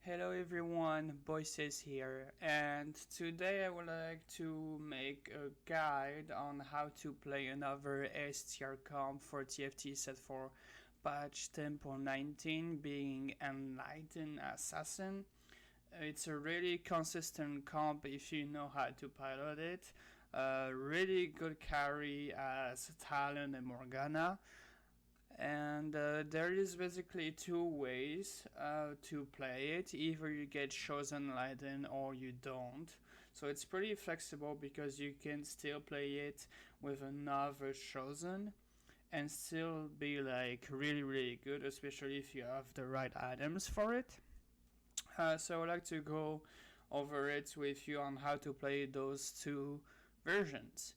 Hello everyone, Boyces here, and today I would like to make a guide on how to play another STR comp for TFT set for patch 10.19, being Enlightened Assassin. It's a really consistent comp if you know how to pilot it. Really good carry as Talon and Morgana. And there is basically two ways to play it. Either you get chosen Enlightened or you don't. So it's pretty flexible because you can still play it with another chosen and still be like really good, especially if you have the right items for it. So I'd like to go over it with you on how to play those two versions.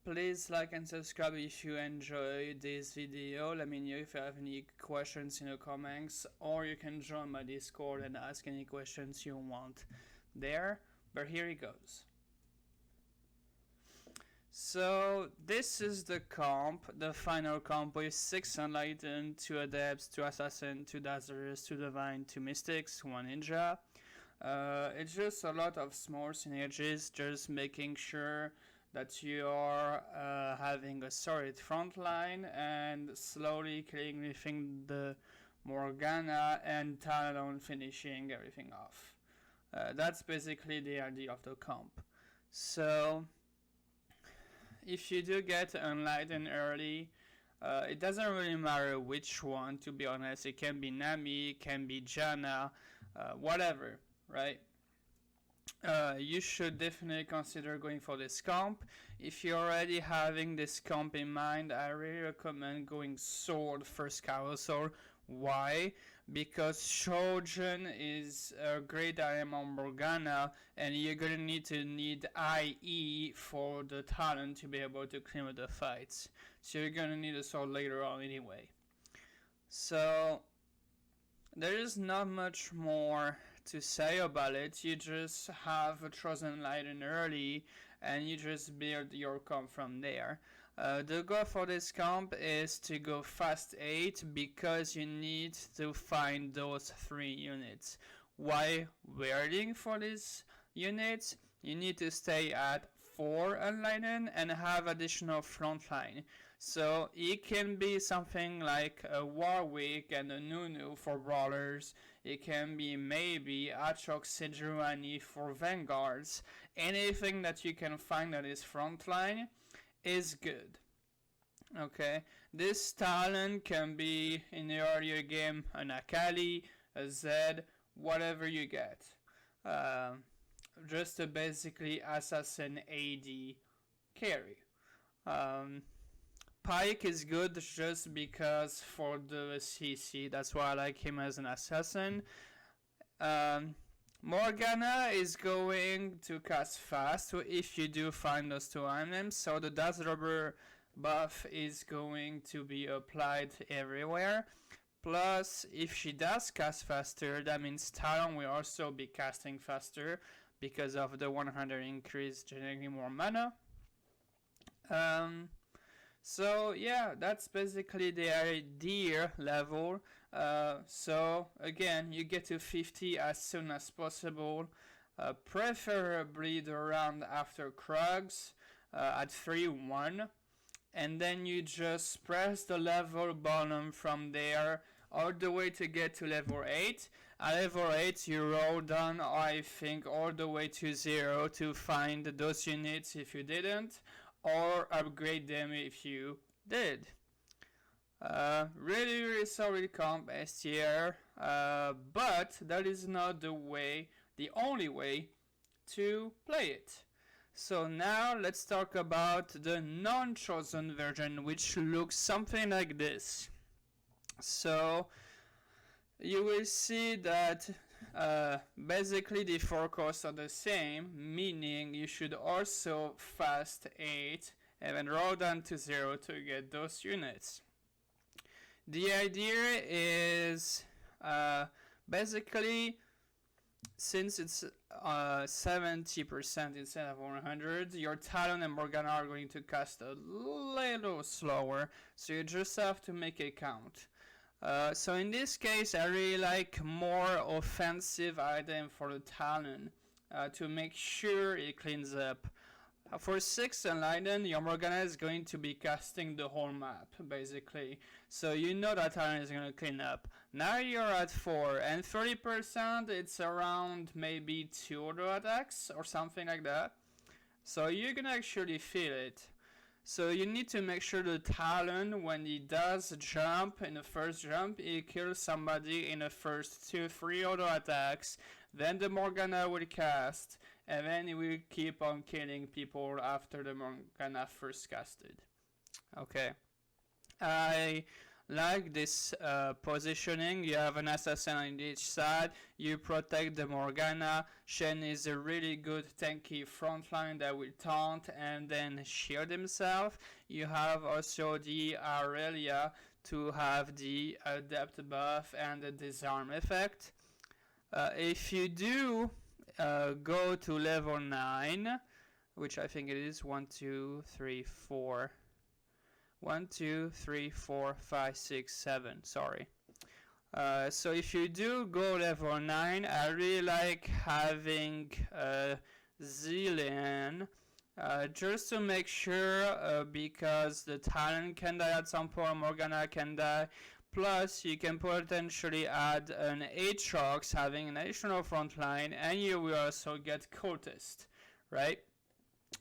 Please like and subscribe if you enjoyed this video. Let me know if you have any questions in the comments, or you can join my Discord and ask any questions you want there. But here it goes. So this is the comp, the final comp with 6 Enlightened, 2 Adepts, 2 Assassin, 2 Dazzlers, 2 Divine, 2 Mystics, 1 Ninja. It's just a lot of small synergies, just making sure that you are having a solid front line and slowly killing everything the Morgana and Talon finishing everything off. That's basically the idea of the comp. So if you do get Enlightened early, it doesn't really matter which one, to be honest. It can be Nami, it can be Janna, whatever, right? You should definitely consider going for this comp. If you're already having this comp in mind, I really recommend going Sword first Carousel. Why? Because Shoujin is a great item on Morgana, and you're gonna need IE for the Talon to be able to clear the fights. So you're gonna need a sword later on anyway. So there is not much more to say about it. You just have a chosen Enlightened early and you just build your comp from there. The goal for this comp is to go fast 8 because you need to find those 3 units. Why waiting for these units? You need to stay at 4 Enlightened and have additional frontline. So it can be something like a Warwick and a Nunu for brawlers. It can be maybe Achok Sejuani for vanguards. Anything that you can find that is frontline is good. Okay, this Talon can be in the earlier game an Akali, a Zed, whatever you get. Just a basically assassin AD carry. Pike is good just because for the CC, that's why I like him as an assassin. Morgana is going to cast fast if you do find those 2 items, so the Dazzler buff is going to be applied everywhere. Plus, if she does cast faster, that means Talon will also be casting faster because of the 100 increase generating more mana. So yeah, that's basically the idea level. So again, you get to 50 as soon as possible, preferably the round after Krugs at 3-1, and then you just press the level bottom from there all the way to get to level 8. At level 8 you roll down, I think, all the way to 0 to find those units if you didn't, or upgrade them if you did. Really solid comp STR, but that is not the only way to play it. So now let's talk about the non-chosen version, which looks something like this. So you will see that basically the 4 costs are the same, meaning you should also fast 8 and then roll down to 0 to get those units. The idea is basically, since it's 70% instead of 100, your Talon and Morgana are going to cast a little slower, so you just have to make it count. So in this case, I really like more offensive item for the Talon to make sure it cleans up. For 6 Enlightened, your Morgana is going to be casting the whole map, basically. So you know that Talon is going to clean up. Now you're at 4, and 30% it's around maybe 2 auto attacks or something like that. So you're going to actually feel it. So you need to make sure the Talon, when he does jump, in the first jump, he kills somebody in the first 2-3 auto attacks. Then the Morgana will cast, and then he will keep on killing people after the Morgana first casted. Okay. I like this positioning. You have an assassin on each side. You protect the Morgana. Shen is a really good tanky frontline that will taunt and then shield himself. You have also the Aurelia to have the adept buff and the disarm effect. If you do go to level 9, which I think it is 1, 2, 3, 4. 1, 2, 3, 4, 5, 6, 7. Sorry. So if you do go level 9, I really like having Zillion just to make sure because the Talon can die at some point, Morgana can die. Plus, you can potentially add an Aatrox having an additional frontline, and you will also get Cultist, right?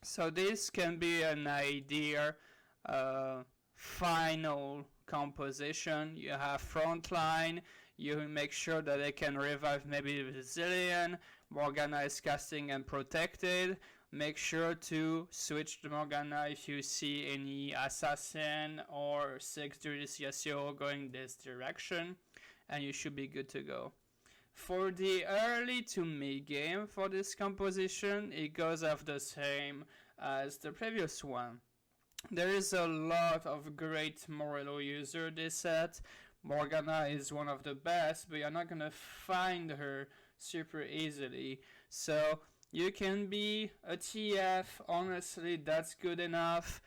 So this can be an idea. Final composition. You have frontline. You make sure that they can revive maybe with Zillion. Morgana is casting and protected. Make sure to switch to Morgana if you see any assassin or 6 CSO going this direction, and you should be good to go. For the early to mid game for this composition, it goes off the same as the previous one. There is a lot of great Morello user this set. Morgana is one of the best, but you're not gonna find her super easily. So you can be a TF, honestly that's good enough.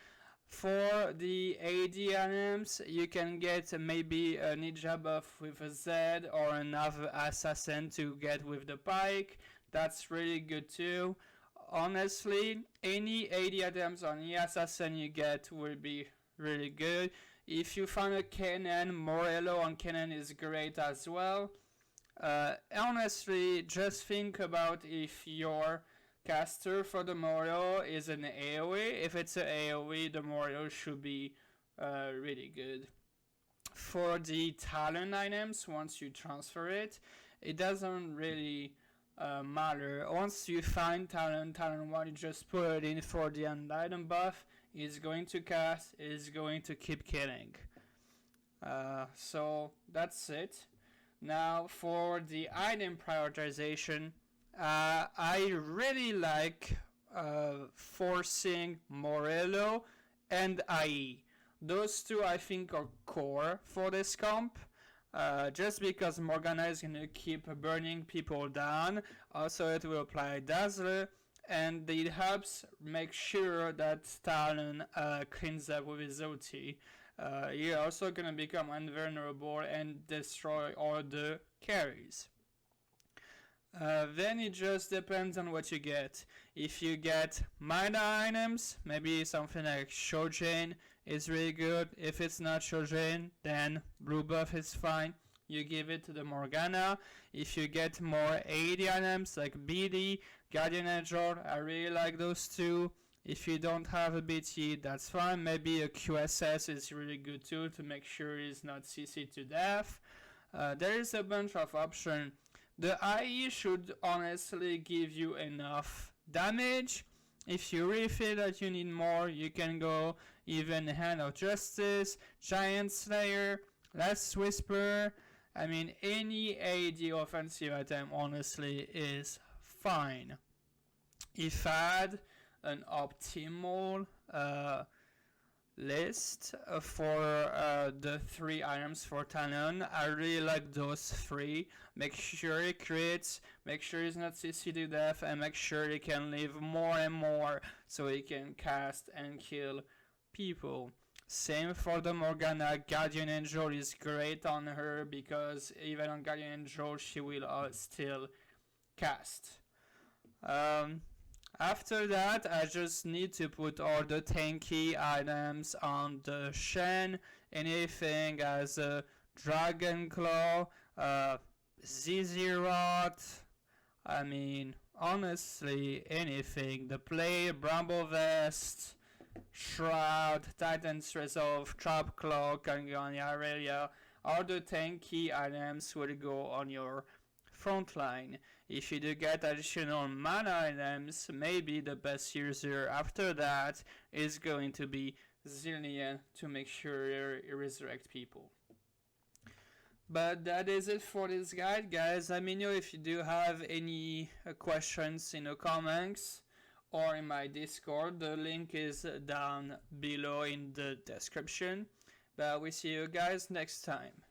For the AD items, you can get maybe a ninja buff with a Z or another assassin to get with the pike. That's really good too. Honestly, any AD items on the assassin you get will be really good. If you find a Kennen, Morello on Kennen is great as well. Honestly, just think about if your caster for the Morello is an AoE. If it's an AoE, the Morello should be really good. For the Talon items, once you transfer it, it doesn't really matter. Once you find Talon 1, you just put it in for the Enlightened buff. It's going to cast, it's going to keep killing. So that's it. Now for the item prioritization, I really like forcing Morello and IE. Those two I think are core for this comp. Just because Morgana is going to keep burning people down, also it will apply Dazzler, and it helps make sure that Talon cleans up with his ulti. You're also going to become invulnerable and destroy all the carries. Then it just depends on what you get. If you get minor items, maybe something like Shojin is really good. If it's not Shojin, then blue buff is fine. You give it to the Morgana. If you get more AD items like BD, Guardian Angel, I really like those two. If you don't have a BT, that's fine. Maybe a QSS is really good too to make sure it's not CC to death. There is a bunch of options. The IE should honestly give you enough damage. If you really feel that you need more, you can go even Hand of Justice, Giant Slayer, Last Whisper. I mean, any AD offensive item honestly is fine. If I had an optimal list for the 3 items for Talon, I really like those 3. Make sure it crits, make sure it's not CC to death, and make sure it can live more and more so it can cast and kill people. Same for the Morgana. Guardian Angel is great on her because even on Guardian Angel she will still cast. After that, I just need to put all the tanky items on the Shen. Anything as a Dragon Claw, Zizirot, I mean, honestly, anything. The Play, Bramble Vest, Shroud, Titan's Resolve, Trap Claw, Kangani Aurelia, all the tanky items will go on your front line. If you do get additional mana items, maybe the best user after that is going to be Zillion to make sure you resurrect people. But that is it for this guide, guys. Let me know if you do have any questions in the comments or in my Discord. The link is down below in the description. But we see you guys next time.